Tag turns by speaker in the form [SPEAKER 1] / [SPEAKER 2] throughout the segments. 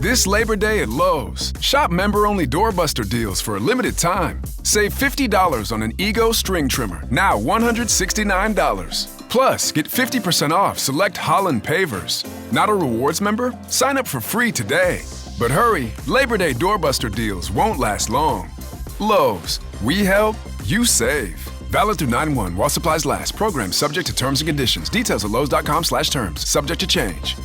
[SPEAKER 1] This Labor Day at Lowe's, shop member-only doorbuster deals for a limited time. Save $50 on an Ego string trimmer, now $169. Plus, get 50% off select Holland pavers. Not a rewards member? Sign up for free today. But hurry, Labor Day doorbuster deals won't last long. Lowe's, we help, you save. Valid through 9/1 while supplies last. Program subject to terms and conditions. Details at lowes.com/terms. Subject to change.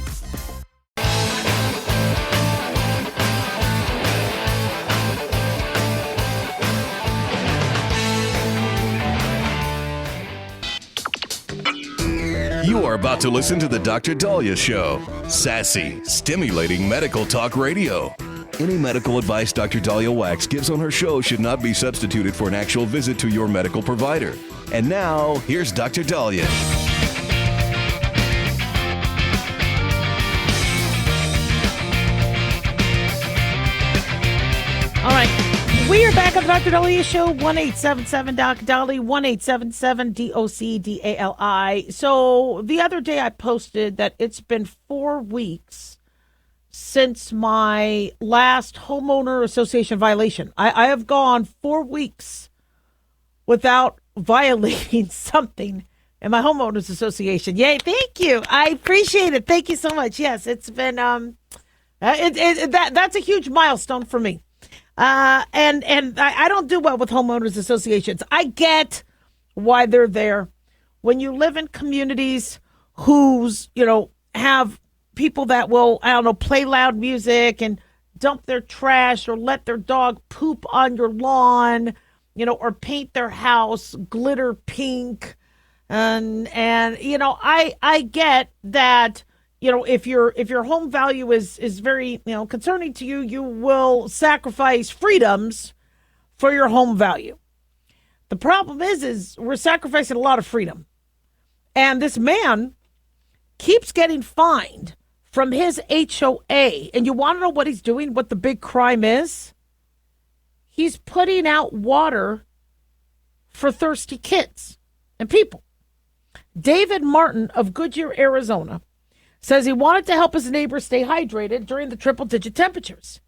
[SPEAKER 2] You are about to listen to the Dr. Daliah Show. Sassy, stimulating medical talk radio. Any medical advice Dr. Daliah Wax gives on her show should not be substituted for an actual visit to your medical provider. And now, here's Dr. Daliah.
[SPEAKER 3] All right. We are back on the Dr. Daliah Show, 1-877-DOC-DALI, 1-877-DOC-DALI. So the other day I posted that it's been 4 weeks since my last homeowner association violation. I have gone 4 weeks without violating something in my homeowners association. Yay, thank you. I appreciate it. Thank you so much. Yes, it's been that's a huge milestone for me. And I don't do well with homeowners associations. I get why they're there. When you live in communities whose, have people that will, play loud music and dump their trash or let their dog poop on your lawn, or paint their house glitter pink. And I get that. If your home value is very, concerning to you, you will sacrifice freedoms for your home value. The problem is we're sacrificing a lot of freedom. And this man keeps getting fined from his HOA. And you want to know what he's doing, what the big crime is? He's putting out water for thirsty kids and people. David Martin of Goodyear, Arizona, says he wanted to help his neighbors stay hydrated during the triple-digit temperatures.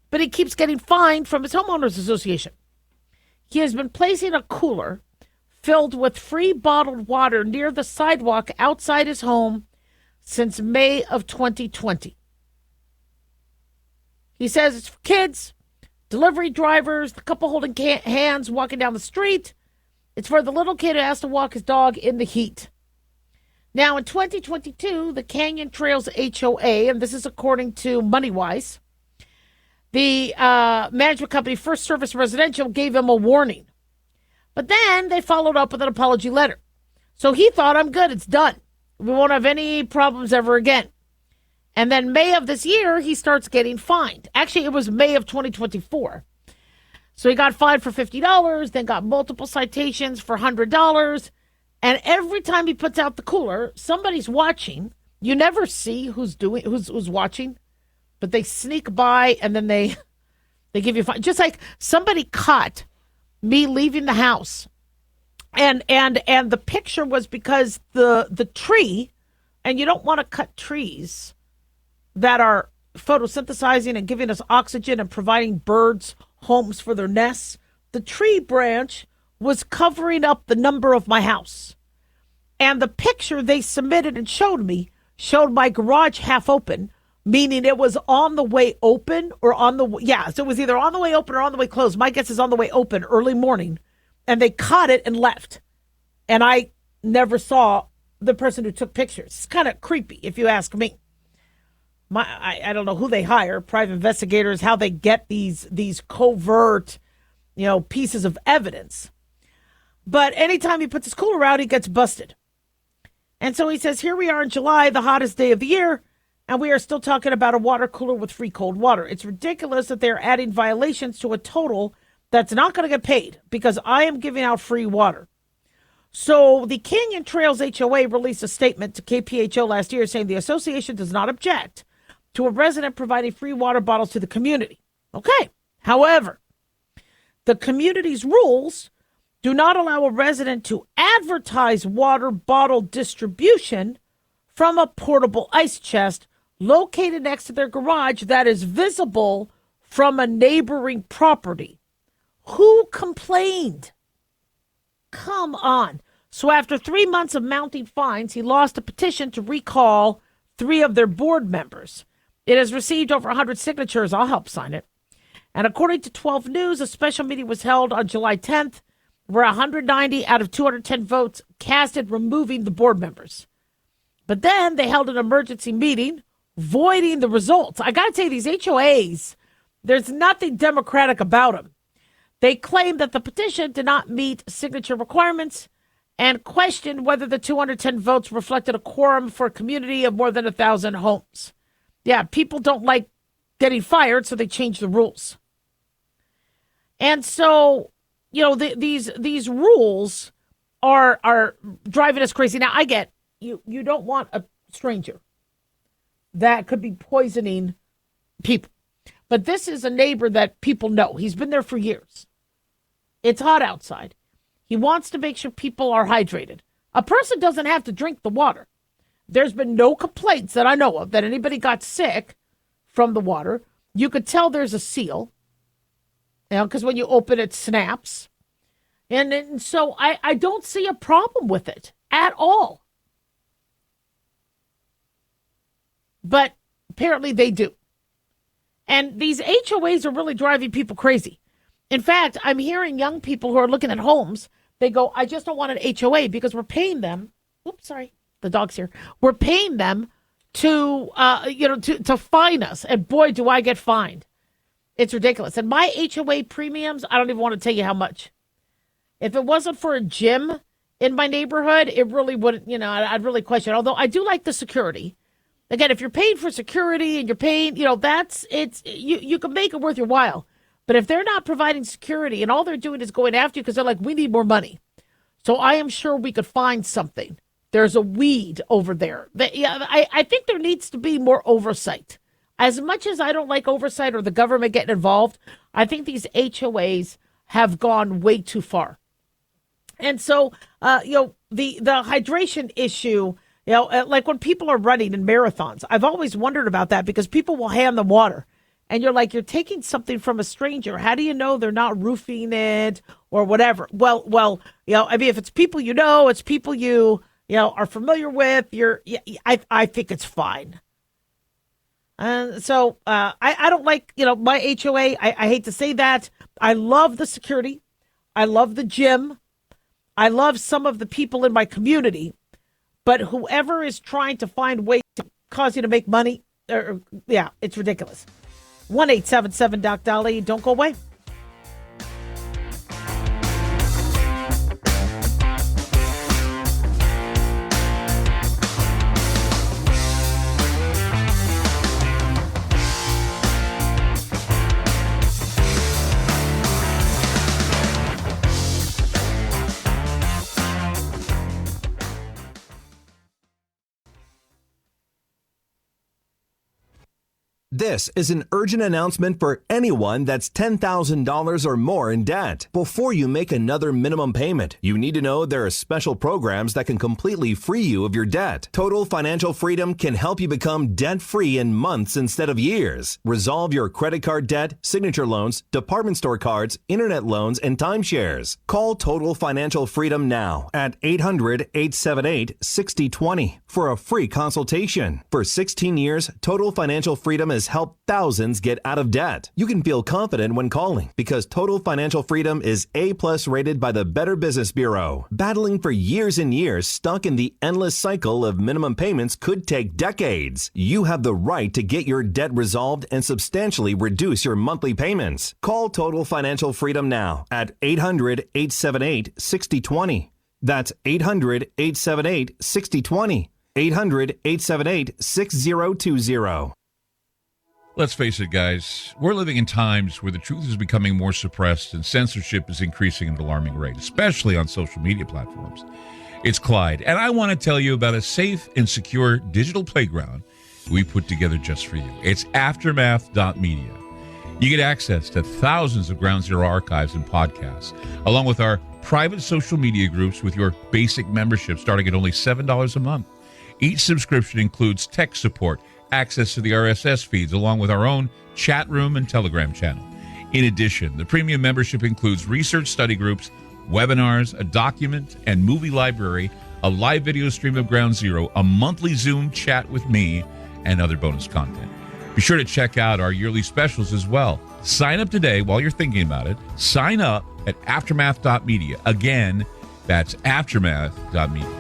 [SPEAKER 3] But he keeps getting fined from his homeowners association. He has been placing a cooler filled with free bottled water near the sidewalk outside his home since May of 2020. He says it's for kids, delivery drivers, the couple holding hands walking down the street. It's for the little kid who has to walk his dog in the heat. Now, in 2022, the Canyon Trails HOA, and this is according to MoneyWise, the management company First Service Residential gave him a warning. But then they followed up with an apology letter. So he thought, I'm good, it's done. We won't have any problems ever again. And then May of this year, he starts getting fined. Actually, it was May of 2024. So he got fined for $50, then got multiple citations for $100. And every time he puts out the cooler, somebody's watching. You never see who's watching, but they sneak by and then they give you a fine. Just like somebody caught me leaving the house, and the picture was because the tree, and you don't want to cut trees that are photosynthesizing and giving us oxygen and providing birds homes for their nests. The tree branch was covering up the number of my house. And the picture they submitted and showed my garage half open, meaning it was on the way open or so it was either on the way open or on the way closed. My guess is on the way open early morning. And they caught it and left. And I never saw the person who took pictures. It's kind of creepy, if you ask me. I don't know who they hire, private investigators, how they get these covert, pieces of evidence. But anytime he puts his cooler out, he gets busted. And so he says, here we are in July, the hottest day of the year, and we are still talking about a water cooler with free cold water. It's ridiculous that they're adding violations to a total that's not going to get paid because I am giving out free water. So the Canyon Trails HOA released a statement to KPHO last year saying the association does not object to a resident providing free water bottles to the community. Okay. However, the community's rules do not allow a resident to advertise water bottle distribution from a portable ice chest located next to their garage that is visible from a neighboring property. Who complained? Come on. So after 3 months of mounting fines, he lost a petition to recall 3 of their board members. It has received over 100 signatures. I'll help sign it. And according to 12 News, a special meeting was held on July 10th, where 190 out of 210 votes casted removing the board members. But then they held an emergency meeting, voiding the results. I got to tell you, these HOAs, there's nothing democratic about them. They claimed that the petition did not meet signature requirements and questioned whether the 210 votes reflected a quorum for a community of more than 1,000 homes. Yeah, people don't like getting fired, so they changed the rules. And so, you know, these rules are driving us crazy. Now, I get you don't want a stranger that could be poisoning people. But this is a neighbor that people know. He's been there for years. It's hot outside. He wants to make sure people are hydrated. A person doesn't have to drink the water. There's been no complaints that I know of that anybody got sick from the water. You could tell there's a seal, you know, because when you open it, snaps. And so I don't see a problem with it at all. But apparently they do. And these HOAs are really driving people crazy. In fact, I'm hearing young people who are looking at homes. They go, I just don't want an HOA because we're paying them. Oops, sorry. The dog's here. We're paying them to fine us. And boy, do I get fined. It's ridiculous. And my HOA premiums, I don't even want to tell you how much. If it wasn't for a gym in my neighborhood, it really wouldn't, I'd really question it. Although I do like the security. Again, if you're paying for security and you're paying, you can make it worth your while. But if they're not providing security and all they're doing is going after you because they're like, we need more money. So I am sure we could find something. There's a weed over there. I think there needs to be more oversight. As much as I don't like oversight or the government getting involved, I think these HOAs have gone way too far. And so, the hydration issue, like when people are running in marathons, I've always wondered about that because people will hand them water. And you're like, you're taking something from a stranger. How do you know they're not roofing it or whatever? Well, if it's people it's people you are familiar with. I think it's fine. And so I don't like, my HOA. I hate to say that. I love the security. I love the gym. I love some of the people in my community. But whoever is trying to find ways to cause you to make money, it's ridiculous. 1-877-DOC-DALIAH. Don't go away.
[SPEAKER 4] This is an urgent announcement for anyone that's $10,000 or more in debt. Before you make another minimum payment, you need to know there are special programs that can completely free you of your debt. Total Financial Freedom can help you become debt-free in months instead of years. Resolve your credit card debt, signature loans, department store cards, internet loans, and timeshares. Call Total Financial Freedom now at 800-878-6020 for a free consultation. For 16 years, Total Financial Freedom has helped thousands get out of debt. You can feel confident when calling because Total Financial Freedom is A+ rated by the Better Business Bureau. Battling for years and years stuck in the endless cycle of minimum payments could take decades. You have the right to get your debt resolved and substantially reduce your monthly payments. Call Total Financial Freedom now at 800-878-6020. That's 800-878-6020. 800-878-6020.
[SPEAKER 5] Let's face it, guys, we're living in times where the truth is becoming more suppressed and censorship is increasing at an alarming rate, especially on social media platforms. It's Clyde, and I want to tell you about a safe and secure digital playground we put together just for you. It's aftermath.media. You get access to thousands of Ground Zero archives and podcasts, along with our private social media groups with your basic membership starting at only $7 a month. Each subscription includes tech support, access to the RSS feeds, along with our own chat room and Telegram channel. In addition, the premium membership includes research study groups, webinars, a document and movie library, a live video stream of Ground Zero, a monthly Zoom chat with me, and other bonus content. Be sure to check out our yearly specials as well. Sign up today while you're thinking about it. Sign up at aftermath.media. Again, that's aftermath.media.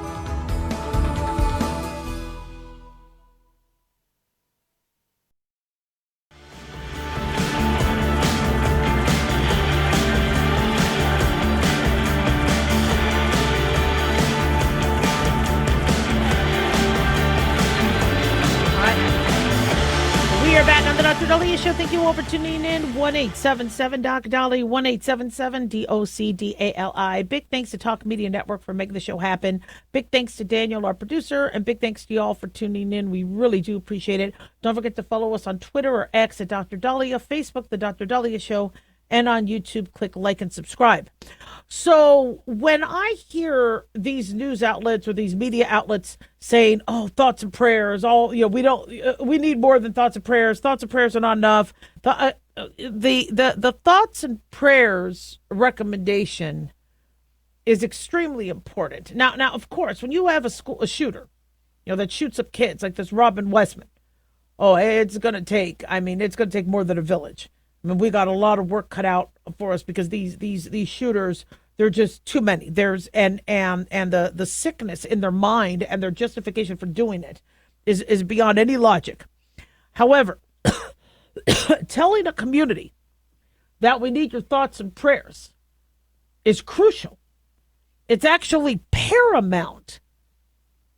[SPEAKER 3] We are back on the Dr. Daliah Show. Thank you all for tuning in. 1-877-Doc-Dolly, 1-877-DOCDALI. Big thanks to Talk Media Network for making the show happen. Big thanks to Daniel, our producer, and big thanks to you all for tuning in. We really do appreciate it. Don't forget to follow us on Twitter or X at Dr. Daliah, Facebook, The Dr. Daliah Show, and on YouTube, click like and subscribe. So when I hear these news outlets or these media outlets saying, "Oh, thoughts and prayers," we need more than thoughts and prayers. Thoughts and prayers are not enough. The thoughts and prayers recommendation is extremely important. Now, of course, when you have a shooter, that shoots up kids like this Robin Westman, it's going to take more than a village. I mean, we got a lot of work cut out for us because these shooters, they're just too many. There's and the sickness in their mind and their justification for doing it is beyond any logic. However, telling a community that we need your thoughts and prayers is crucial. It's actually paramount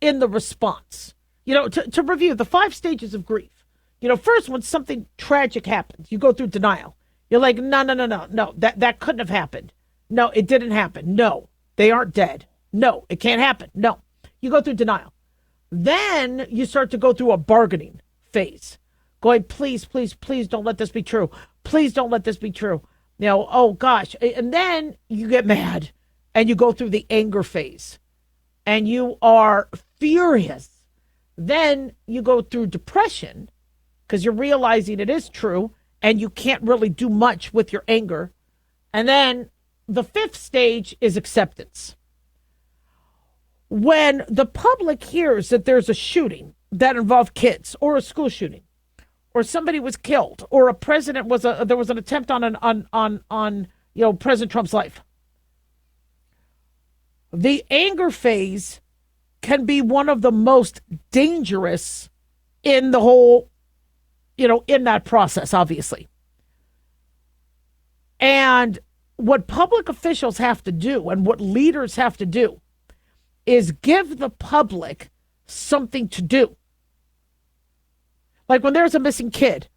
[SPEAKER 3] in the response. To review the 5 stages of grief. First, when something tragic happens, you go through denial. You're like, no, that couldn't have happened. No, it didn't happen. No, they aren't dead. No, it can't happen. No, you go through denial. Then you start to go through a bargaining phase, going, please, please, please don't let this be true. Please don't let this be true. Oh gosh. And then you get mad and you go through the anger phase and you are furious. Then you go through depression, because you're realizing it is true and you can't really do much with your anger. And then the 5th stage is acceptance. When the public hears that there's a shooting that involved kids, or a school shooting, or somebody was killed, or there was an attempt on President Trump's life, the anger phase can be one of the most dangerous in the whole in that process, obviously. And what public officials have to do and what leaders have to do is give the public something to do. Like when there's a missing kid,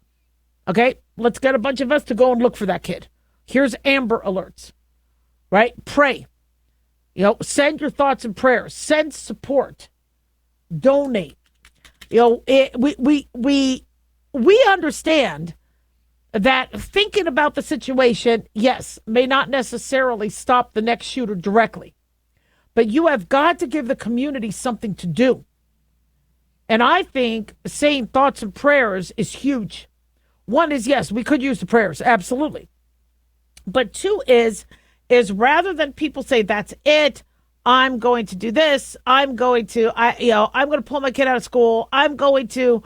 [SPEAKER 3] okay, let's get a bunch of us to go and look for that kid. Here's Amber Alerts, right? Pray. Send your thoughts and prayers. Send support. Donate. We understand that thinking about the situation, yes, may not necessarily stop the next shooter directly. But you have got to give the community something to do. And I think saying thoughts and prayers is huge. One is, yes, we could use the prayers, absolutely. But 2 is rather than people say, that's it, I'm going to do this, I'm going to pull my kid out of school, I'm going to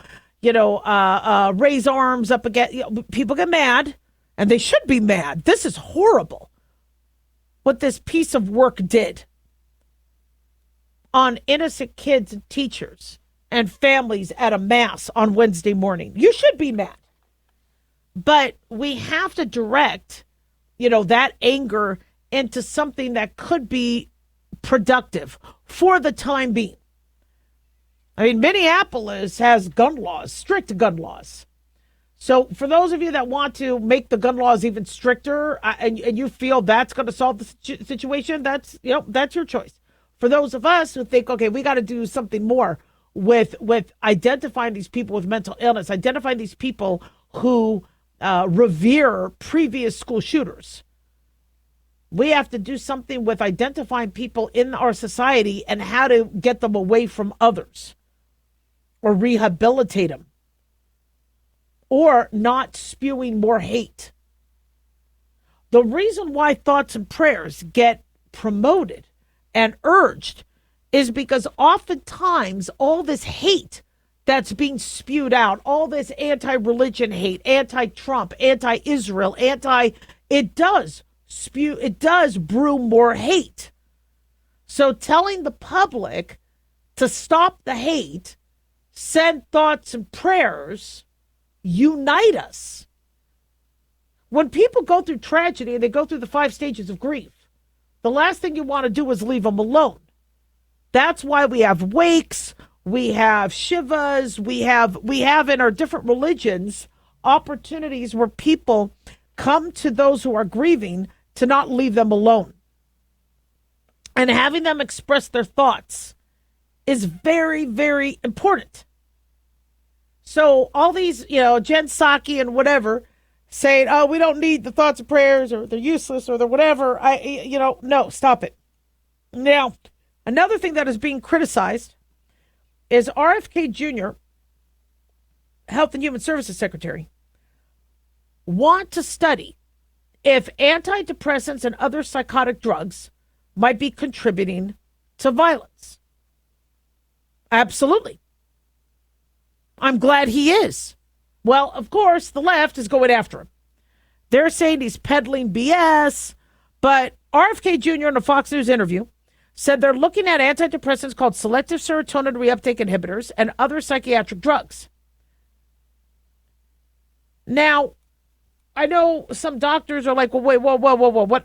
[SPEAKER 3] raise arms up against, people get mad, and they should be mad. This is horrible what this piece of work did on innocent kids and teachers and families at a mass on Wednesday morning. You should be mad. But we have to direct, that anger into something that could be productive for the time being. I mean, Minneapolis has gun laws, strict gun laws. So for those of you that want to make the gun laws even stricter and you feel that's going to solve the situation, that's your choice. For those of us who think, okay, we got to do something more with identifying these people with mental illness, identifying these people who revere previous school shooters. We have to do something with identifying people in our society and how to get them away from others or rehabilitate them or not spewing more hate. The reason why thoughts and prayers get promoted and urged is because oftentimes all this hate that's being spewed out, all this anti-religion hate, anti-Trump, anti-Israel, it does brew more hate. So telling the public to stop the hate, send thoughts and prayers, unite us. When people go through tragedy and they go through the 5 stages of grief, the last thing you want to do is leave them alone. That's why we have wakes, we have shivas, we have in our different religions opportunities where people come to those who are grieving to not leave them alone. And having them express their thoughts is very, very important. So all these, Jen Psaki and whatever, saying, oh, we don't need the thoughts and prayers, or they're useless, or they're whatever. No, stop it. Now, another thing that is being criticized is RFK Jr., Health and Human Services Secretary, want to study if antidepressants and other psychotic drugs might be contributing to violence. Absolutely. I'm glad he is. Well, of course, the left is going after him. They're saying he's peddling BS, but RFK Jr. in a Fox News interview said they're looking at antidepressants called selective serotonin reuptake inhibitors and other psychiatric drugs. Now, I know some doctors are like, well, wait, whoa,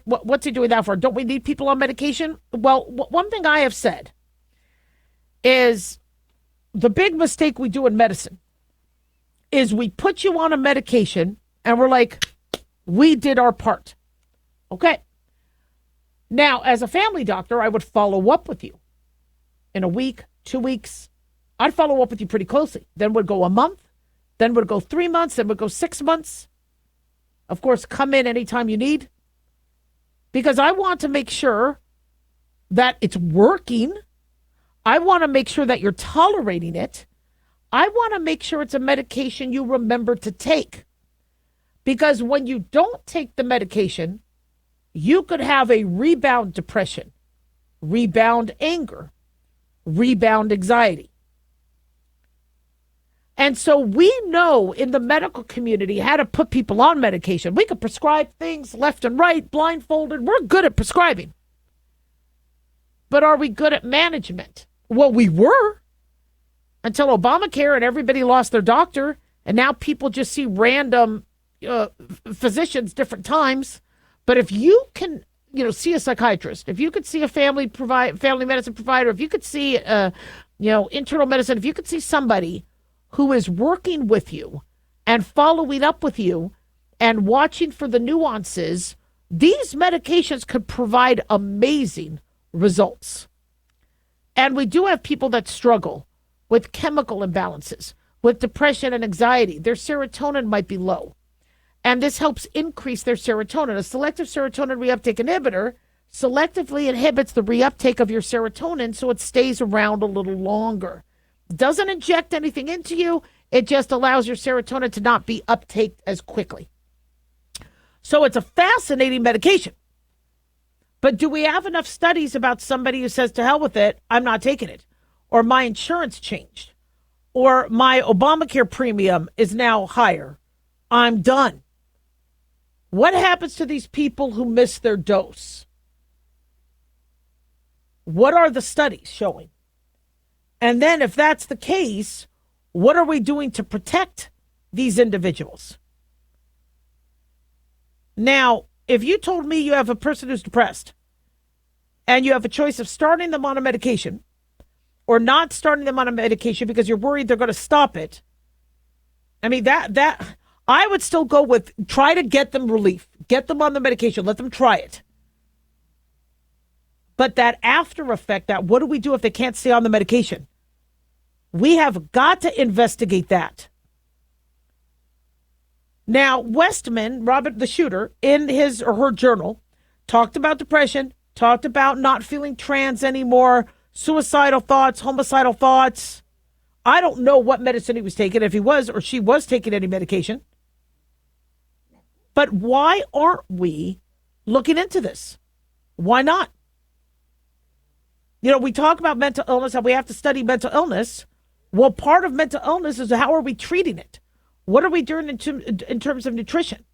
[SPEAKER 3] what's he doing that for? Don't we need people on medication? Well, one thing I have said is the big mistake we do in medicine is we put you on a medication and we're like, we did our part. Okay. Now, as a family doctor, I would follow up with you in a week, 2 weeks. I'd follow up with you pretty closely. Then would go a month, then would go 3 months, then would go 6 months. Of course, come in anytime you need, because I want to make sure that it's working. I want to make sure that you're tolerating it. I want to make sure it's a medication you remember to take. Because when you don't take the medication, you could have a rebound depression, rebound anger, rebound anxiety. And so we know in the medical community how to put people on medication. We could prescribe things left and right, blindfolded. We're good at prescribing. But are we good at management? Well, we were until Obamacare and everybody lost their doctor. And now people just see random physicians different times. But if you can, see a psychiatrist, if you could see a family medicine provider, if you could see, internal medicine, if you could see somebody who is working with you and following up with you and watching for the nuances, these medications could provide amazing results. And we do have people that struggle with chemical imbalances, with depression and anxiety. Their serotonin might be low. And this helps increase their serotonin. A selective serotonin reuptake inhibitor selectively inhibits the reuptake of your serotonin so it stays around a little longer. It doesn't inject anything into you. It just allows your serotonin to not be uptaked as quickly. So it's a fascinating medication. But do we have enough studies about somebody who says, to hell with it, I'm not taking it? Or my insurance changed? Or my Obamacare premium is now higher? I'm done. What happens to these people who miss their dose? What are the studies showing? And then if that's the case, what are we doing to protect these individuals? Now, if you told me you have a person who's depressed and you have a choice of starting them on a medication or not starting them on a medication because you're worried they're going to stop it, I mean, that I would still go with try to get them relief, get them on the medication, let them try it. But that after effect, that what do we do if they can't stay on the medication? We have got to investigate that. Now, Westman, Robert the shooter, in his or her journal, talked about depression, talked about not feeling trans anymore, suicidal thoughts, homicidal thoughts. I don't know what medicine he was taking, if he was or she was taking any medication. But why aren't we looking into this? Why not? We talk about mental illness, how we have to study mental illness. Well, part of mental illness is how are we treating it? What are we doing in terms of nutrition?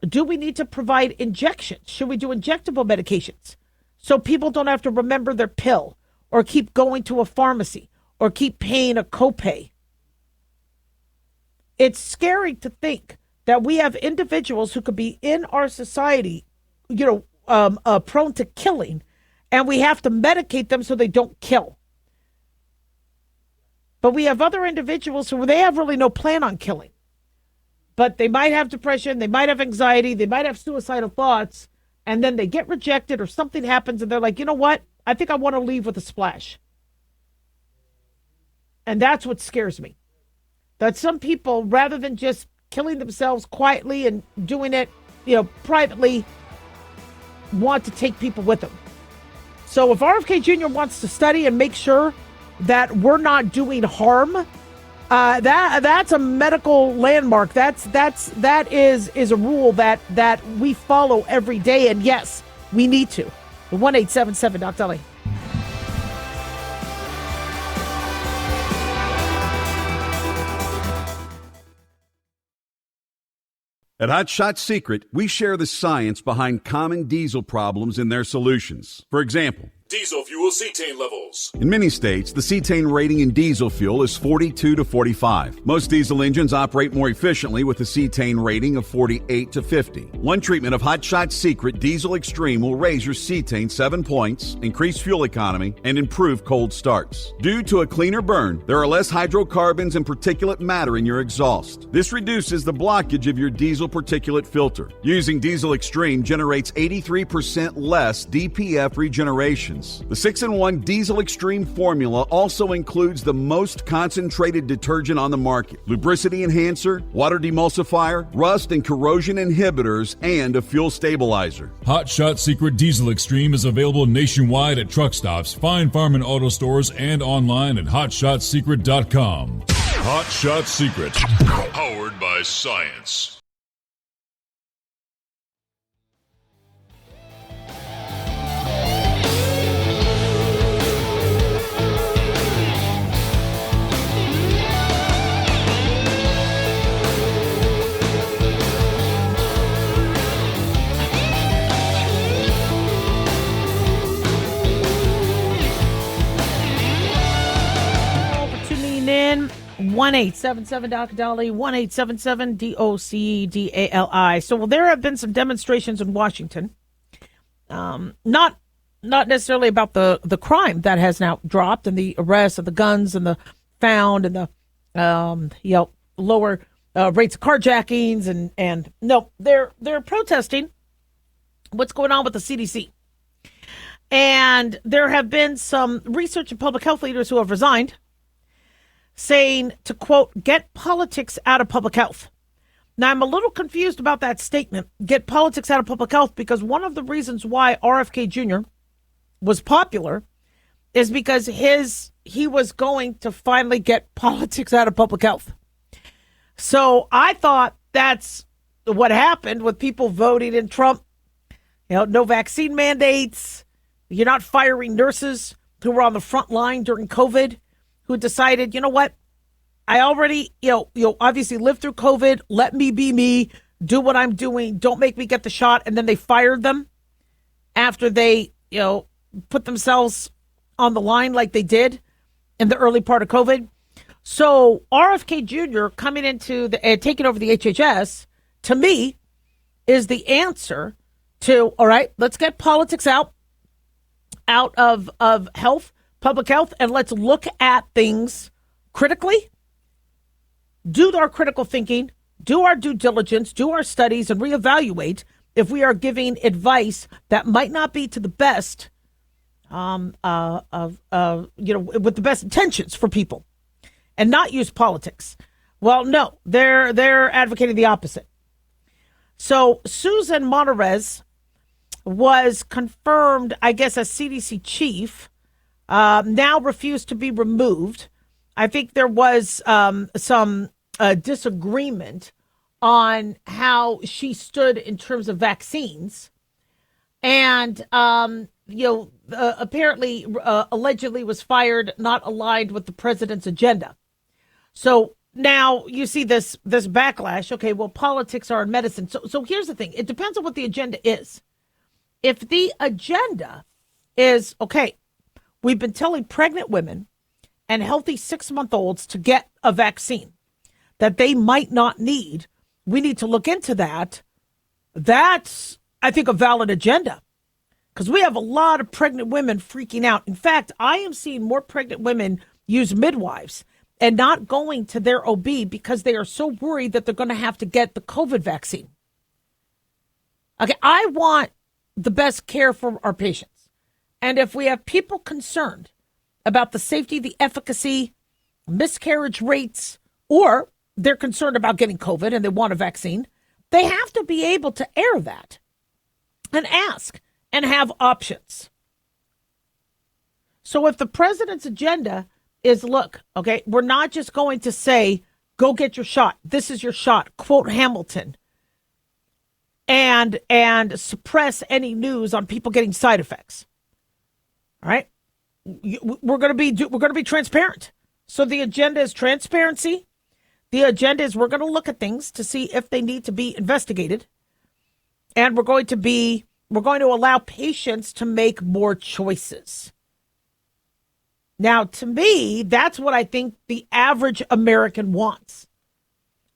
[SPEAKER 3] Do we need to provide injections? Should we do injectable medications so people don't have to remember their pill or keep going to a pharmacy or keep paying a copay? It's scary to think that we have individuals who could be in our society, prone to killing, and we have to medicate them so they don't kill. But we have other individuals who they have really no plan on killing. But they might have depression, they might have anxiety, they might have suicidal thoughts, and then they get rejected or something happens and they're like, you know what? I think I want to leave with a splash. And that's what scares me. That some people, rather than just killing themselves quietly and doing it, privately, want to take people with them. So if RFK Jr. wants to study and make sure that we're not doing harm, that's a medical landmark. That is a rule that we follow every day. And yes, we need to. 1-877 Doc Daliah.
[SPEAKER 6] At Hot Shot Secret, we share the science behind common diesel problems and their solutions. For example,
[SPEAKER 7] diesel fuel cetane levels.
[SPEAKER 6] in many states, the cetane rating in diesel fuel is 42 to 45. Most diesel engines operate more efficiently with a cetane rating of 48 to 50. One treatment of Hot Shot Secret Diesel Extreme will raise your cetane 7 points, increase fuel economy, and improve cold starts. Due to a cleaner burn, there are less hydrocarbons and particulate matter in your exhaust. This reduces the blockage of your diesel particulate filter. Using Diesel Extreme generates 83% less DPF regeneration. The 6-in-1 Diesel Extreme formula also includes the most concentrated detergent on the market, lubricity enhancer, water demulsifier, rust and corrosion inhibitors, and a fuel stabilizer.
[SPEAKER 7] Hot Shot Secret Diesel Extreme is available nationwide at truck stops, fine farm and auto stores, and online at hotshotsecret.com. Hot Shot Secret, powered by science.
[SPEAKER 3] In 1-877 Doc Daliah, 1-877 DOCDALI. So, there have been some demonstrations in Washington, not necessarily about the crime that has now dropped and the arrests of the guns and the found and the lower rates of carjackings and no, they're protesting what's going on with the CDC. And there have been some research and public health leaders who have resigned, saying to, quote, get politics out of public health. Now, I'm a little confused about that statement, get politics out of public health, because one of the reasons why RFK Jr. was popular is because he was going to finally get politics out of public health. So I thought that's what happened with people voting in Trump. No vaccine mandates. You're not firing nurses who were on the front line during COVID, who decided, you know what, I already, obviously lived through COVID. Let me be me, do what I'm doing. Don't make me get the shot. And then they fired them after they, put themselves on the line like they did in the early part of COVID. So RFK Jr. coming into taking over the HHS, to me, is the answer to, all right, let's get politics out of health, public health, and let's look at things critically, do our critical thinking, do our due diligence, do our studies, and reevaluate if we are giving advice that might not be to the best, with the best intentions for people, and not use politics. Well, no, they're advocating the opposite. So Susan Monterez was confirmed, I guess, as CDC chief. Now refused to be removed. I think there was some disagreement on how she stood in terms of vaccines. And, apparently, allegedly was fired, not aligned with the president's agenda. So now you see this backlash. Okay, well, politics are in medicine. So here's the thing. It depends on what the agenda is. If the agenda is, okay, we've been telling pregnant women and healthy 6-month-olds to get a vaccine that they might not need, we need to look into that. That's, I think, a valid agenda, because we have a lot of pregnant women freaking out. In fact, I am seeing more pregnant women use midwives and not going to their OB because they are so worried that they're going to have to get the COVID vaccine. Okay, I want the best care for our patients. And if we have people concerned about the safety, the efficacy, miscarriage rates, or they're concerned about getting COVID and they want a vaccine, they have to be able to air that and ask and have options. So if the president's agenda is, look, okay, we're not just going to say, go get your shot. This is your shot. Quote Hamilton. And suppress any news on people getting side effects. All right. We're going to be transparent. So the agenda is transparency. The agenda is we're going to look at things to see if they need to be investigated. And we're going to allow patients to make more choices. Now, to me, that's what I think the average American wants.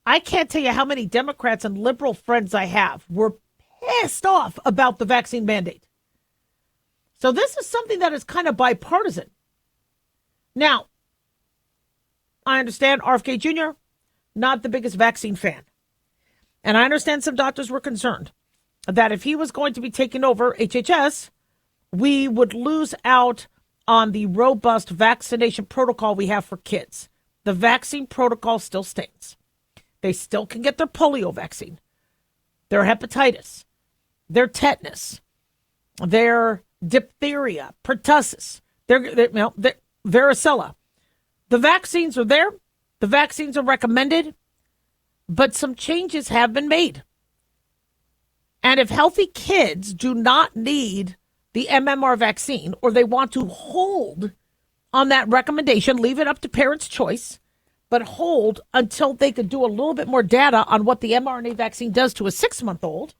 [SPEAKER 3] I can't tell you how many Democrats and liberal friends I have were pissed off about the vaccine mandate. So this is something that is kind of bipartisan. Now, I understand RFK Jr., not the biggest vaccine fan. And I understand some doctors were concerned that if he was going to be taking over HHS, we would lose out on the robust vaccination protocol we have for kids. The vaccine protocol still stands. They still can get their polio vaccine, their hepatitis, their tetanus, their diphtheria, pertussis, their varicella. The vaccines are there. The vaccines are recommended, but some changes have been made. And if healthy kids do not need the MMR vaccine, or they want to hold on that recommendation, leave it up to parents' choice, but hold until they could do a little bit more data on what the mRNA vaccine does to a 6-month-old,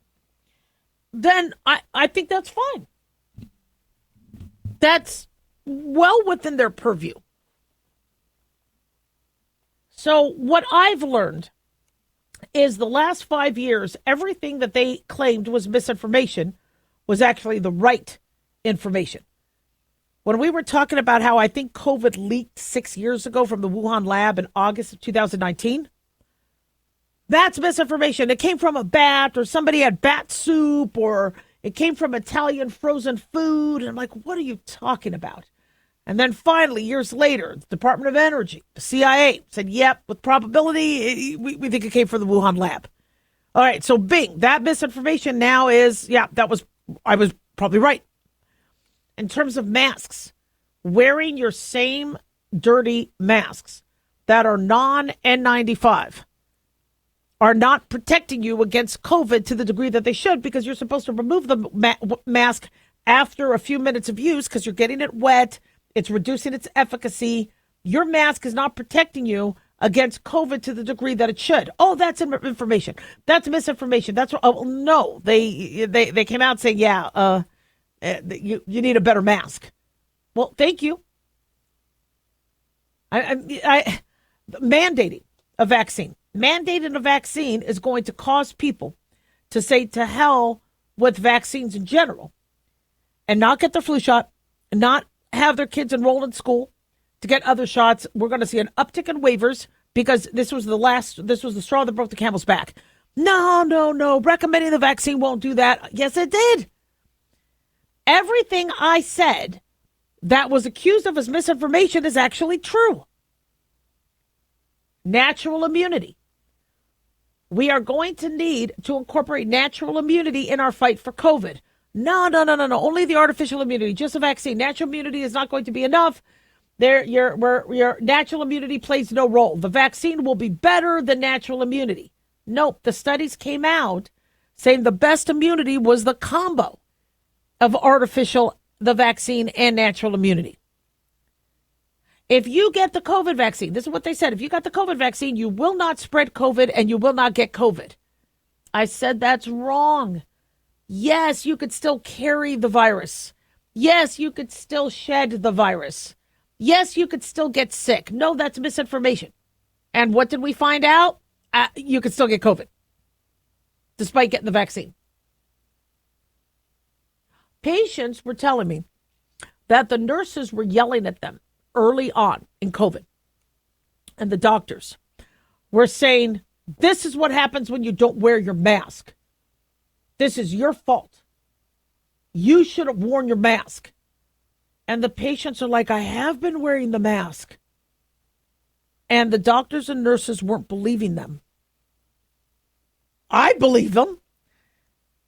[SPEAKER 3] then I think that's fine. That's well within their purview. So what I've learned is the last 5 years, everything that they claimed was misinformation was actually the right information. When we were talking about how I think COVID leaked 6 years ago from the Wuhan lab in August of 2019, that's misinformation. It came from a bat, or somebody had bat soup, or it came from Italian frozen food. And I'm like, what are you talking about? And then finally, years later, the Department of Energy, the CIA said, yep, with probability, we think it came from the Wuhan lab. All right, so bing, that misinformation now is, I was probably right. In terms of masks, wearing your same dirty masks that are non-N95 are not protecting you against COVID to the degree that they should, because you're supposed to remove the mask after a few minutes of use because you're getting it wet. It's reducing its efficacy. Your mask is not protecting you against COVID to the degree that it should. Oh, that's information. That's misinformation. That's no. They came out saying, you need a better mask. Well, thank you. Mandating a vaccine. Mandating a vaccine is going to cause people to say to hell with vaccines in general and not get their flu shot, and not have their kids enrolled in school to get other shots. We're going to see an uptick in waivers because this was the straw that broke the camel's back. No. Recommending the vaccine won't do that. Yes, it did. Everything I said that was accused of as misinformation is actually true. Natural immunity. We are going to need to incorporate natural immunity in our fight for COVID. No. Only the artificial immunity, just a vaccine. Natural immunity is not going to be enough. Your natural immunity plays no role. The vaccine will be better than natural immunity. Nope. The studies came out saying the best immunity was the combo of the vaccine and natural immunity. If you get the COVID vaccine, this is what they said. If you got the COVID vaccine, you will not spread COVID and you will not get COVID. I said that's wrong. Yes, you could still carry the virus. Yes, you could still shed the virus. Yes, you could still get sick. No, that's misinformation. And what did we find out? You could still get COVID despite getting the vaccine. Patients were telling me that the nurses were yelling at them early on in COVID. And the doctors were saying, this is what happens when you don't wear your mask. This is your fault. You should have worn your mask. And the patients are like, I have been wearing the mask. And the doctors and nurses weren't believing them. I believe them.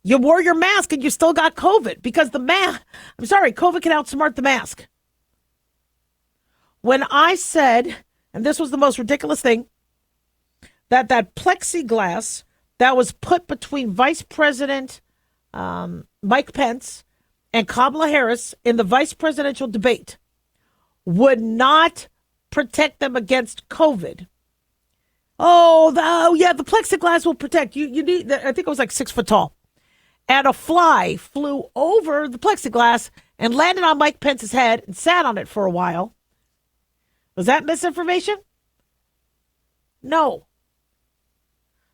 [SPEAKER 3] You wore your mask and you still got COVID because COVID can outsmart the mask. When I said, and this was the most ridiculous thing, that plexiglass that was put between Vice President Mike Pence and Kamala Harris in the vice presidential debate would not protect them against COVID. The plexiglass will protect you. You need, I think it was like 6 foot tall. And a fly flew over the plexiglass and landed on Mike Pence's head and sat on it for a while. Was that misinformation? No.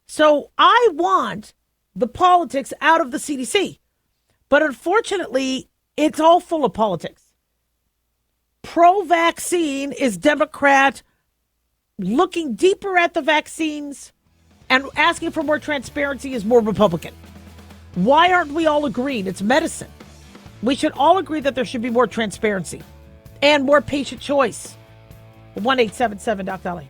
[SPEAKER 3] So I want the politics out of the CDC. But unfortunately, it's all full of politics. Pro-vaccine is Democrat looking deeper at the vaccines and asking for more transparency is more Republican. Why aren't we all agreed? It's medicine. We should all agree that there should be more transparency and more patient choice. 1-877-DOC-Daliah.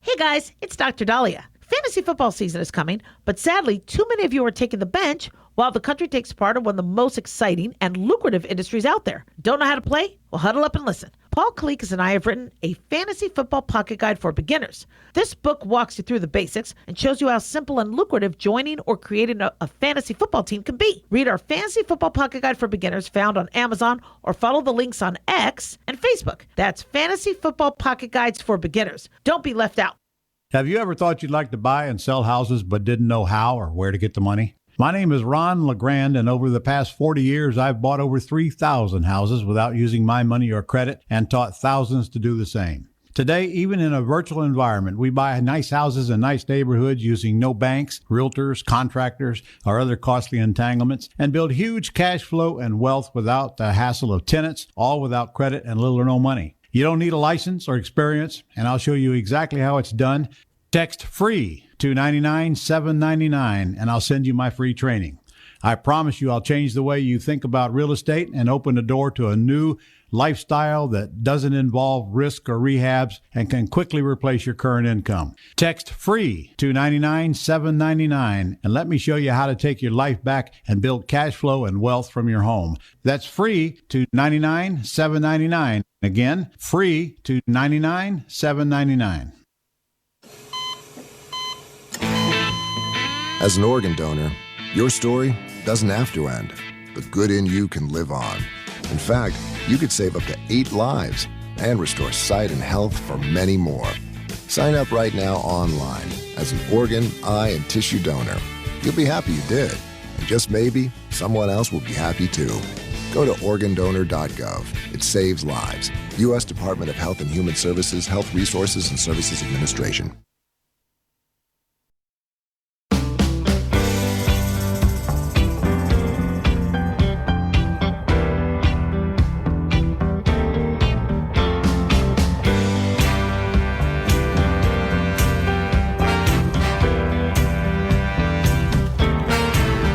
[SPEAKER 3] Hey guys, it's Dr. Daliah. Fantasy football season is coming, but sadly, too many of you are taking the bench while the country takes part in one of the most exciting and lucrative industries out there. Don't know how to play? Well, huddle up and listen. Paul Kalikas and I have written a fantasy football pocket guide for beginners. This book walks you through the basics and shows you how simple and lucrative joining or creating a fantasy football team can be. Read our fantasy football pocket guide for beginners found on Amazon or follow the links on X and Facebook. That's fantasy football pocket guides for beginners. Don't be left out.
[SPEAKER 8] Have you ever thought you'd like to buy and sell houses but didn't know how or where to get the money? My name is Ron LeGrand, and over the past 40 years, I've bought over 3,000 houses without using my money or credit and taught thousands to do the same. Today, even in a virtual environment, we buy nice houses in nice neighborhoods using no banks, realtors, contractors, or other costly entanglements, and build huge cash flow and wealth without the hassle of tenants, all without credit and little or no money. You don't need a license or experience, and I'll show you exactly how it's done. Text FREE to 99799, and I'll send you my free training. I promise you I'll change the way you think about real estate and open the door to a new lifestyle that doesn't involve risk or rehabs and can quickly replace your current income. Text FREE to 99799, and let me show you how to take your life back and build cash flow and wealth from your home. That's FREE to 99799. Again, FREE to 99799.
[SPEAKER 9] As an organ donor, your story doesn't have to end. The good in you can live on. In fact, you could save up to 8 lives and restore sight and health for many more. Sign up right now online as an organ, eye, and tissue donor. You'll be happy you did, and just maybe someone else will be happy too. Go to organdonor.gov. It saves lives. U.S. Department of Health and Human Services, Health Resources and Services Administration.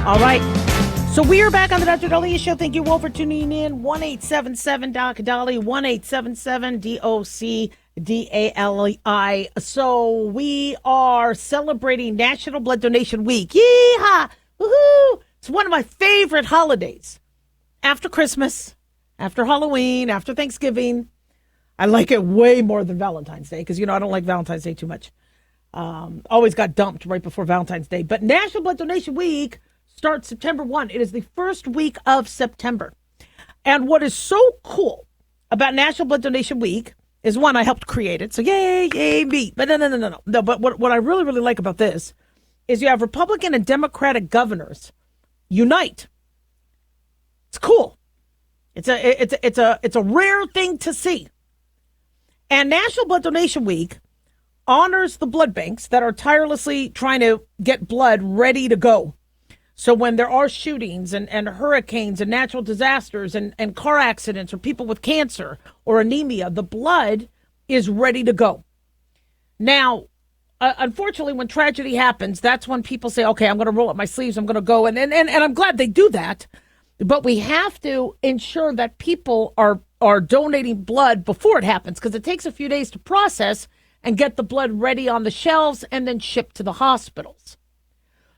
[SPEAKER 3] All right. So we are back on the Dr. Daliah Show. Thank you all for tuning in. 1-877-DOC-DALI, 1-877-DOC-DALI. So we are celebrating National Blood Donation Week. Yeehaw! Woohoo! It's one of my favorite holidays. After Christmas, after Halloween, after Thanksgiving. I like it way more than Valentine's Day because, I don't like Valentine's Day too much. Always got dumped right before Valentine's Day. But National Blood Donation Week starts September 1. It is the first week of September. And what is so cool about National Blood Donation Week is, one, I helped create it. So yay, me. But no. But what I really, really like about this is you have Republican and Democratic governors unite. It's cool. It's a rare thing to see. And National Blood Donation Week honors the blood banks that are tirelessly trying to get blood ready to go. So when there are shootings and hurricanes and natural disasters and car accidents or people with cancer or anemia, the blood is ready to go. Now, unfortunately, when tragedy happens, that's when people say, okay, I'm going to roll up my sleeves, I'm going to go. And I'm glad they do that. But we have to ensure that people are donating blood before it happens, because it takes a few days to process and get the blood ready on the shelves and then shipped to the hospitals.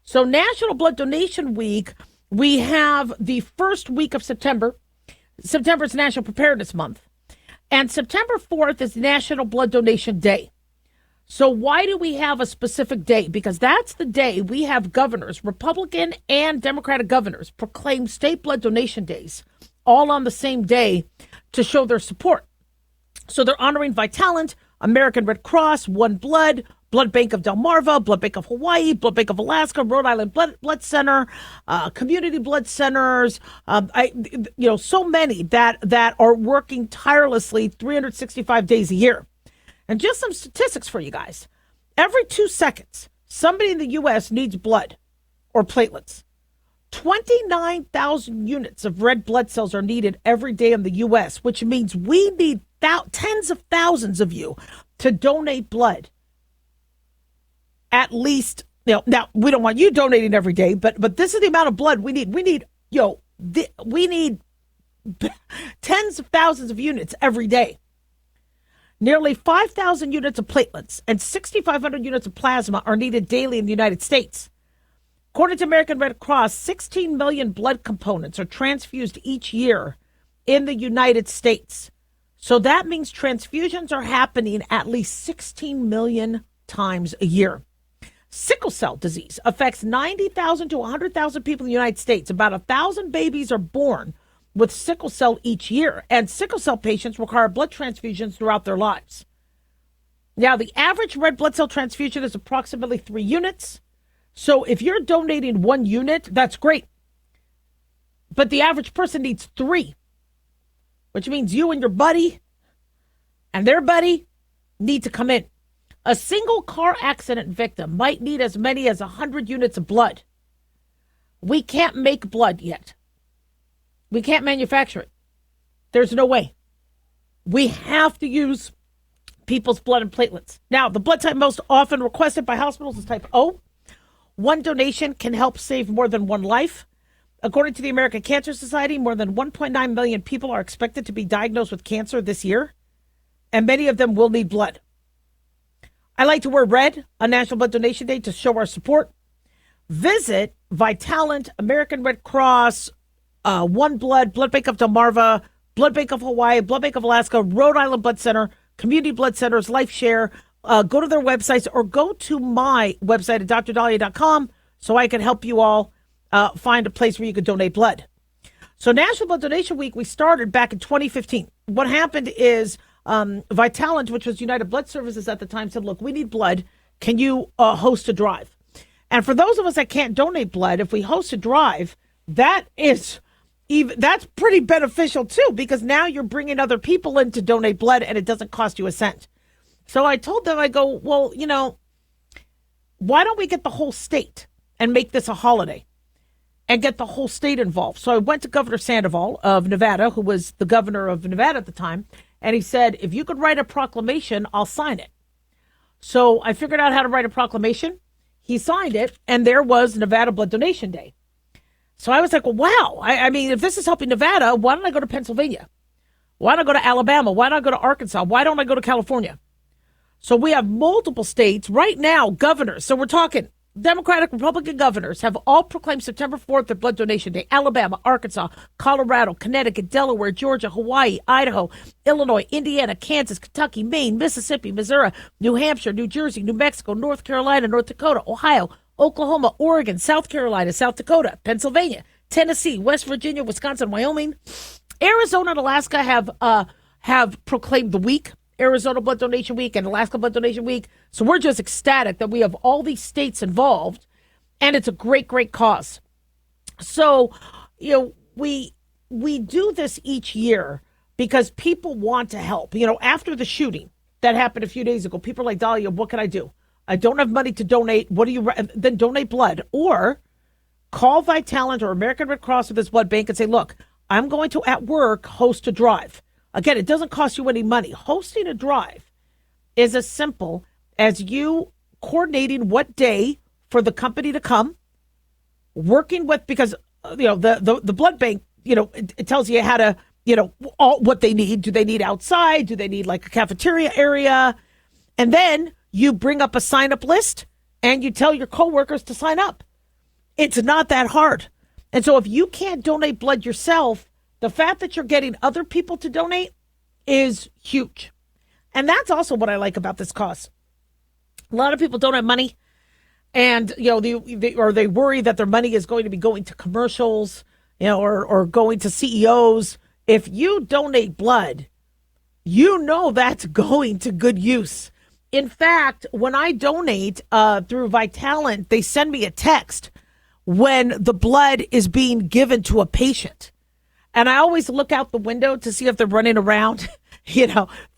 [SPEAKER 3] So National Blood Donation Week, we have the first week of September. September is National Preparedness Month. And September 4th is National Blood Donation Day. So why do we have a specific day? Because that's the day we have governors, Republican and Democratic governors, proclaim state blood donation days all on the same day to show their support. So they're honoring Vitalant, American Red Cross, One Blood, Blood Bank of Delmarva, Blood Bank of Hawaii, Blood Bank of Alaska, Rhode Island Blood Center, community blood centers, so many that are working tirelessly 365 days a year. And just some statistics for you guys. Every 2 seconds, somebody in the U.S. needs blood or platelets. 29,000 units of red blood cells are needed every day in the U.S., which means we need tens of thousands of you to donate blood. At least, now we don't want you donating every day, but this is the amount of blood we need. We need tens of thousands of units every day. Nearly 5,000 units of platelets and 6,500 units of plasma are needed daily in the United States. According to American Red Cross, 16 million blood components are transfused each year in the United States. So that means transfusions are happening at least 16 million times a year. Sickle cell disease affects 90,000 to 100,000 people in the United States. About 1,000 babies are born with sickle cell each year, and sickle cell patients require blood transfusions throughout their lives. Now, the average red blood cell transfusion is approximately 3 units. So if you're donating 1 unit, that's great. But the average person needs 3, which means you and your buddy and their buddy need to come in. A single car accident victim might need as many as 100 units of blood. We can't make blood yet. We can't manufacture it. There's no way. We have to use people's blood and platelets. Now, the blood type most often requested by hospitals is type O. 1 donation can help save more than 1 life. According to the American Cancer Society, more than 1.9 million people are expected to be diagnosed with cancer this year, and many of them will need blood. I like to wear red on National Blood Donation Day to show our support. Visit Vitalant, American Red Cross, One Blood, Blood Bank of Delmarva, Blood Bank of Hawaii, Blood Bank of Alaska, Rhode Island Blood Center, Community Blood Centers, LifeShare. Go to their websites or go to my website at drdaliah.com so I can help you all find a place where you can donate blood. So National Blood Donation Week, we started back in 2015. What happened is Vitalant, which was United Blood Services at the time, said, look, we need blood. Can you host a drive? And for those of us that can't donate blood, if we host a drive, that's pretty beneficial too, because now you're bringing other people in to donate blood and it doesn't cost you a cent. So I told them, I go, well, why don't we get the whole state and make this a holiday and get the whole state involved? So I went to Governor Sandoval of Nevada, who was the governor of Nevada at the time, and he said, if you could write a proclamation, I'll sign it. So I figured out how to write a proclamation. He signed it, and there was Nevada Blood Donation Day. So I was like, well, wow. I mean, if this is helping Nevada, why don't I go to Pennsylvania? Why don't I go to Alabama? Why don't I go to Arkansas? Why don't I go to California? So we have multiple states right now, governors. So we're talking Democratic, Republican governors have all proclaimed September 4th their blood donation day. Alabama, Arkansas, Colorado, Connecticut, Delaware, Georgia, Hawaii, Idaho, Illinois, Indiana, Kansas, Kentucky, Maine, Mississippi, Missouri, New Hampshire, New Jersey, New Mexico, North Carolina, North Dakota, Ohio, Oklahoma, Oregon, South Carolina, South Dakota, Pennsylvania, Tennessee, West Virginia, Wisconsin, Wyoming, Arizona, and Alaska have proclaimed the week. Arizona Blood Donation Week and Alaska Blood Donation Week. So we're just ecstatic that we have all these states involved, and it's a great, great cause. So, we do this each year because people want to help. After the shooting that happened a few days ago, people are like, Daliah, what can I do? I don't have money to donate. Then donate blood, or call Vitalant or American Red Cross or this blood bank and say, look, I'm going to at work host a drive. Again, it doesn't cost you any money. Hosting a drive is as simple as you coordinating what day for the company to come, working with, because the blood bank, it tells you how to, all what they need. Do they need outside? Do they need like a cafeteria area? And then you bring up a sign up list and you tell your coworkers to sign up. It's not that hard. And so if you can't donate blood yourself, the fact that you're getting other people to donate is huge. And that's also what I like about this cause. A lot of people don't have money, and they worry that their money is going to be going to commercials, or going to CEOs. If you donate blood, that's going to good use. In fact, when I donate through Vitalant, they send me a text when the blood is being given to a patient. And I always look out the window to see if they're running around,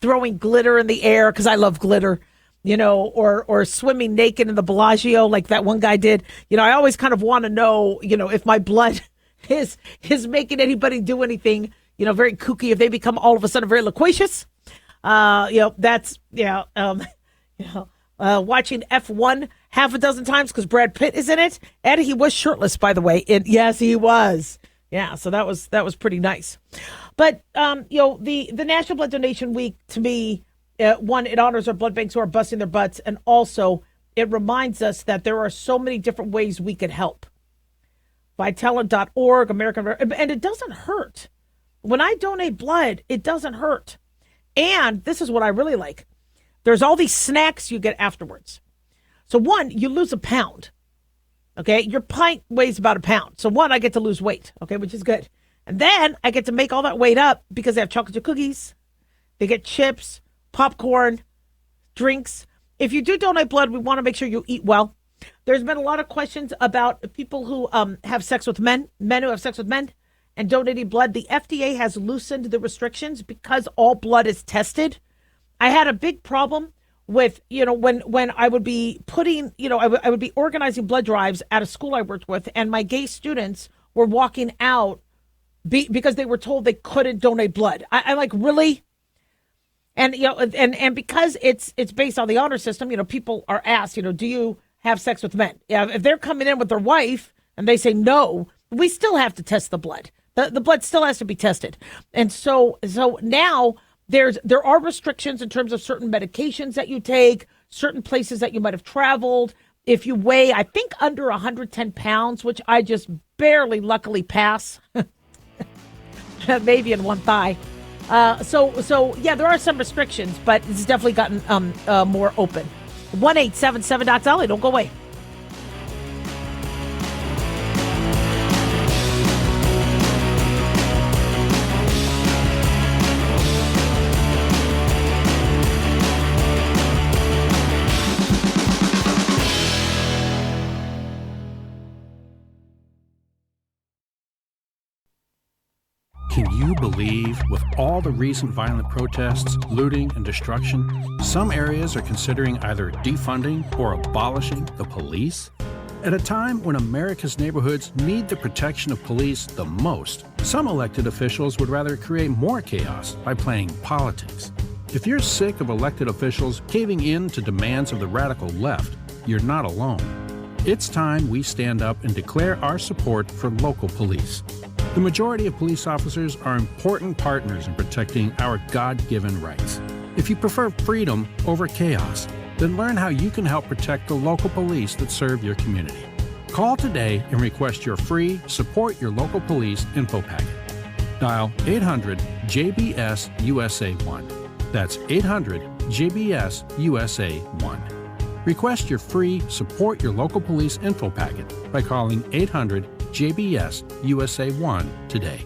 [SPEAKER 3] throwing glitter in the air, because I love glitter, or swimming naked in the Bellagio like that one guy did. I always kind of want to know, if my blood is making anybody do anything, very kooky, if they become all of a sudden very loquacious. That's, watching F1 half a dozen times because Brad Pitt is in it. And he was shirtless, by the way. Yes, he was. Yeah, so that was pretty nice. But, the National Blood Donation Week, to me, one, it honors our blood banks who are busting their butts, and also it reminds us that there are so many different ways we could help. Vitalant.org, and it doesn't hurt. When I donate blood, it doesn't hurt. And this is what I really like. There's all these snacks you get afterwards. So one, you lose a pound. Okay, your pint weighs about a pound. So one, I get to lose weight, okay, which is good. And then I get to make all that weight up because they have chocolate chip cookies. They get chips, popcorn, drinks. If you do donate blood, we want to make sure you eat well. There's been a lot of questions about people who have sex with men who have sex with men and donating blood. The FDA has loosened the restrictions because all blood is tested. I had a big problem with, when I would be putting, I would be organizing blood drives at a school I worked with, and my gay students were walking out because they were told they couldn't donate blood. I'm like, really? And, and because it's based on the honor system, people are asked, do you have sex with men? Yeah, if they're coming in with their wife and they say no, we still have to test the blood. The blood still has to be tested. And so now there are restrictions in terms of certain medications that you take, certain places that you might have traveled. If you weigh, I think, under 110 pounds, which I just barely luckily pass, maybe in one thigh. So yeah, there are some restrictions, but it's definitely gotten more open. 1-877-DOC-DALIAH. Don't go away.
[SPEAKER 10] Can you believe, with all the recent violent protests, looting, and destruction, some areas are considering either defunding or abolishing the police? At a time when America's neighborhoods need the protection of police the most, some elected officials would rather create more chaos by playing politics. If you're sick of elected officials caving in to demands of the radical left, you're not alone. It's time we stand up and declare our support for local police. The majority of police officers are important partners in protecting our God-given rights. If you prefer freedom over chaos, then learn how you can help protect the local police that serve your community. Call today and request your free Support Your Local Police info packet. Dial 800-JBS-USA-1. That's 800-JBS-USA-1. Request your free Support Your Local Police info packet by calling 800-JBS-USA-1 today.